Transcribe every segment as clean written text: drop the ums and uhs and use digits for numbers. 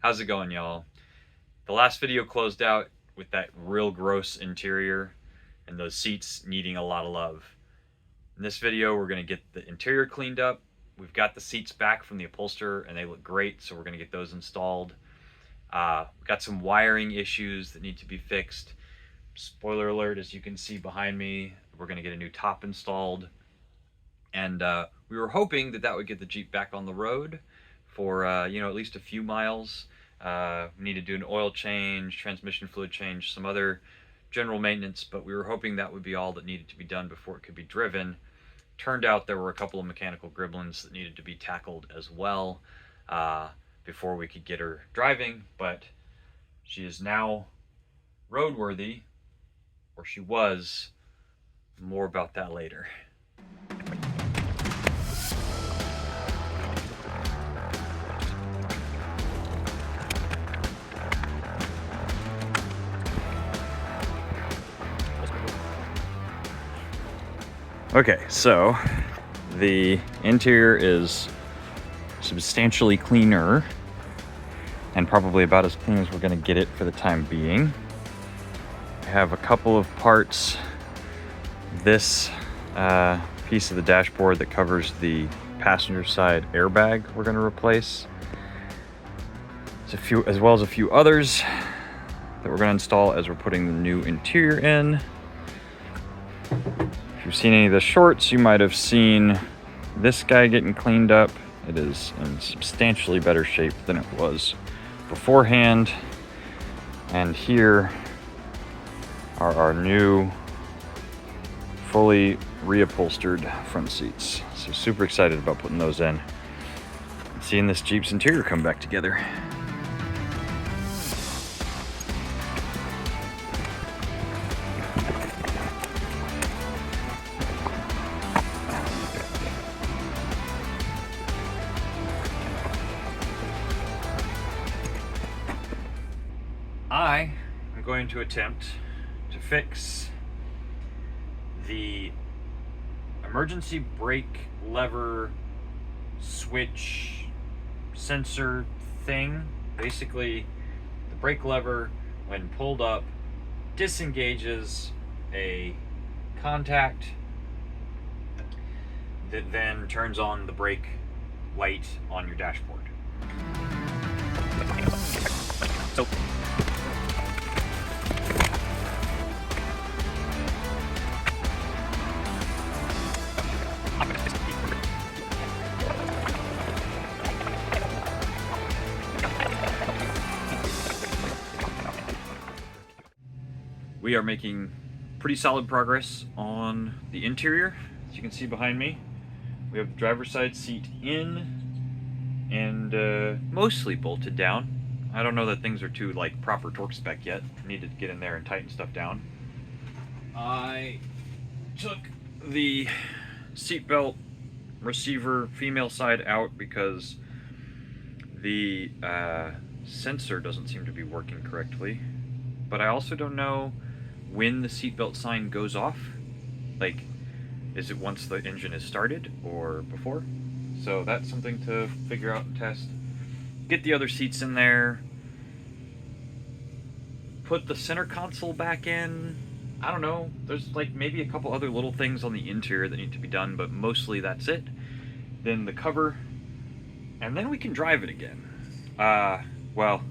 How's it going, y'all? The last video closed out with that real gross interior and those seats needing a lot of love. In this video, we're going to get the interior cleaned up. We've got the seats back from the upholsterer and they look great, so we're going to get those installed. We've got some wiring issues that need to be fixed. Spoiler alert, as you can see behind me, we're going to get a new top installed. And we were hoping that would get the Jeep back on the road for at least a few miles. We need to do an oil change, transmission fluid change, some other general maintenance, but we were hoping that would be all that needed to be done before it could be driven. Turned out there were a couple of mechanical gremlins that needed to be tackled as well before we could get her driving, but she is now roadworthy, or she was. More about that later. Okay, so the interior is substantially cleaner and probably about as clean as we're going to get it for the time being. I have a couple of parts. This piece of the dashboard that covers the passenger side airbag we're going to replace. As well as a few others that we're going to install as we're putting the new interior in. If you've seen any of the shorts, you might have seen this guy getting cleaned up. It is in substantially better shape than it was beforehand. And here are our new fully reupholstered front seats. So super excited about putting those in and seeing this Jeep's interior come back together. I am going to attempt to fix the emergency brake lever switch sensor thing. Basically, the brake lever, when pulled up, disengages a contact that then turns on the brake light on your dashboard. So we are making pretty solid progress on the interior. As you can see behind me, we have the driver's side seat in and mostly bolted down. I don't know that things are to like proper torque spec yet. I need to get in there and tighten stuff down. I took the seatbelt receiver female side out because the sensor doesn't seem to be working correctly. But I also don't know when the seatbelt sign goes off. Like, is it once the engine is started or before? So that's something to figure out and test. Get the other seats in there. Put the center console back in. I don't know. There's like maybe a couple other little things on the interior that need to be done, but mostly that's it. Then the cover, and then we can drive it again. Well,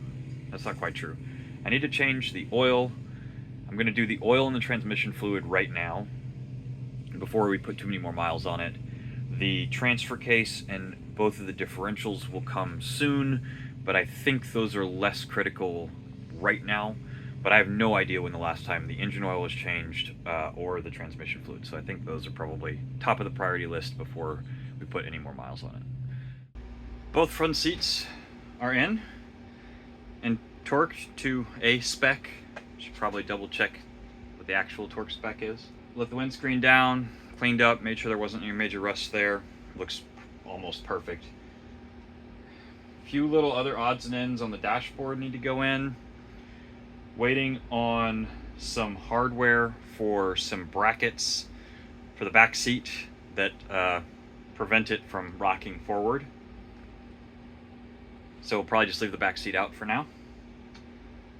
that's not quite true. I need to change the oil. I'm going to do the oil and the transmission fluid right now before we put too many more miles on it. The transfer case and both of the differentials will come soon, but I think those are less critical right now. But I have no idea when the last time the engine oil was changed or the transmission fluid. So I think those are probably top of the priority list before we put any more miles on it. Both front seats are in and torqued to a spec. Should probably double check what the actual torque spec is. Let the windscreen down, cleaned up, made sure there wasn't any major rust there. Looks almost perfect. A few little other odds and ends on the dashboard need to go in. Waiting on some hardware for some brackets for the back seat that prevent it from rocking forward. So we'll probably just leave the back seat out for now.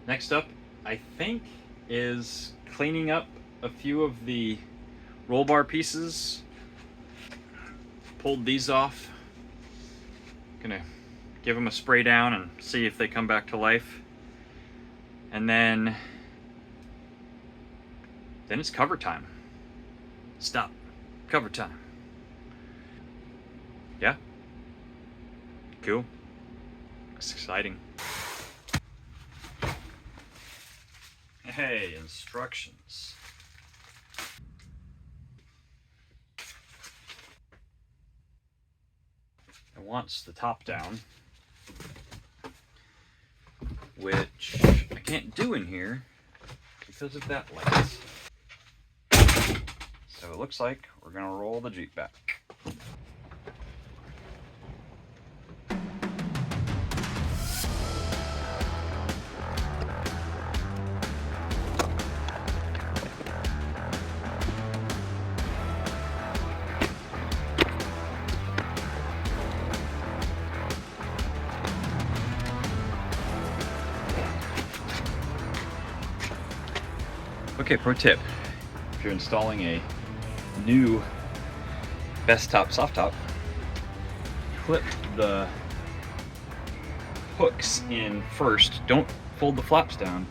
Next up, I think, is cleaning up a few of the roll bar pieces. Pulled these off. Gonna give them a spray down and see if they come back to life. And then it's cover time. Stop. Cover time. Yeah? Cool. Looks exciting. Hey, instructions. It wants the top down, which I can't do in here because of that light. So it looks like we're gonna roll the Jeep back. Okay, pro tip. If you're installing a new best top soft top, clip the hooks in first. Don't fold the flaps down.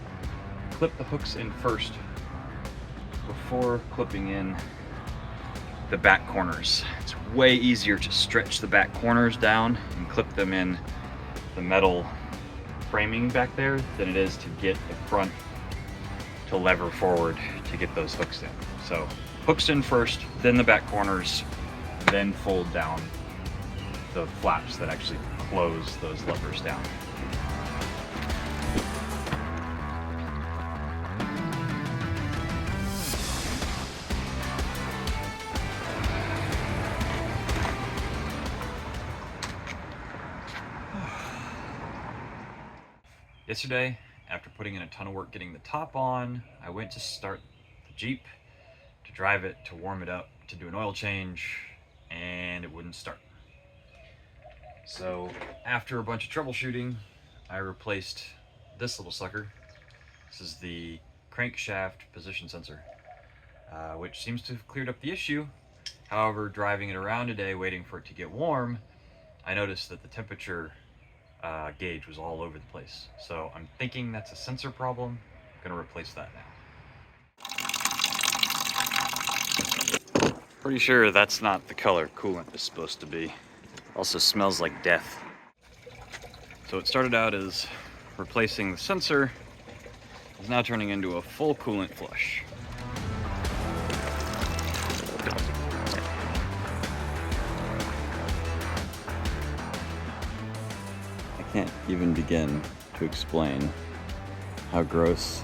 Clip the hooks in first before clipping in the back corners. It's way easier to stretch the back corners down and clip them in the metal framing back there than it is to get the front to lever forward to get those hooks in. So hooks in first, then the back corners, then fold down the flaps that actually close those levers down. Yesterday, after putting in a ton of work getting the top on, I went to start the Jeep, to drive it, to warm it up, to do an oil change, and it wouldn't start. So after a bunch of troubleshooting, I replaced this little sucker. This is the crankshaft position sensor, which seems to have cleared up the issue. However, driving it around today, waiting for it to get warm, I noticed that the temperature gauge was all over the place. So I'm thinking that's a sensor problem. I'm gonna replace that now. Pretty sure that's not the color coolant is supposed to be. Also smells like death. So it started out as replacing the sensor. It's now turning into a full coolant flush. Can't even begin to explain how gross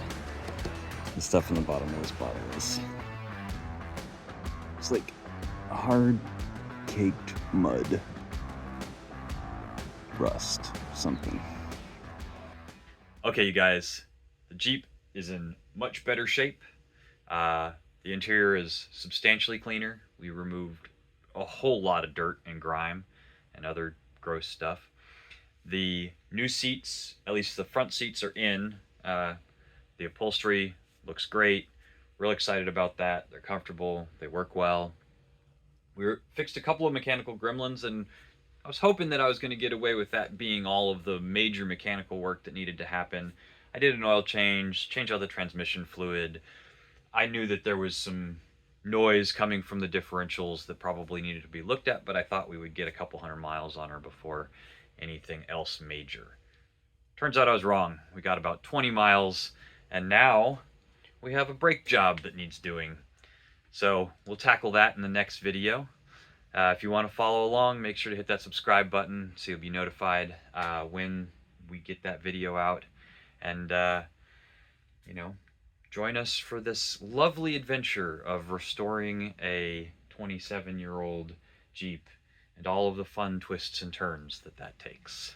the stuff in the bottom of this bottle is. It's like hard caked mud, rust, something. Okay, you guys, the Jeep is in much better shape. The interior is substantially cleaner. We removed a whole lot of dirt and grime and other gross stuff. The new seats, at least the front seats, are in. The upholstery looks great. Real excited about that. They're comfortable. They work well. We fixed a couple of mechanical gremlins, and I was hoping that I was going to get away with that being all of the major mechanical work that needed to happen. I did an oil change, changed out the transmission fluid. I knew that there was some noise coming from the differentials that probably needed to be looked at, but I thought we would get a couple 100 miles on her before anything else major. Turns out I was wrong. We got about 20 miles, and now we have a brake job that needs doing. So we'll tackle that in the next video. If you want to follow along, make sure to hit that subscribe button so you'll be notified when we get that video out. And, you know, join us for this lovely adventure of restoring a 27-year-old Jeep and all of the fun twists and turns that takes.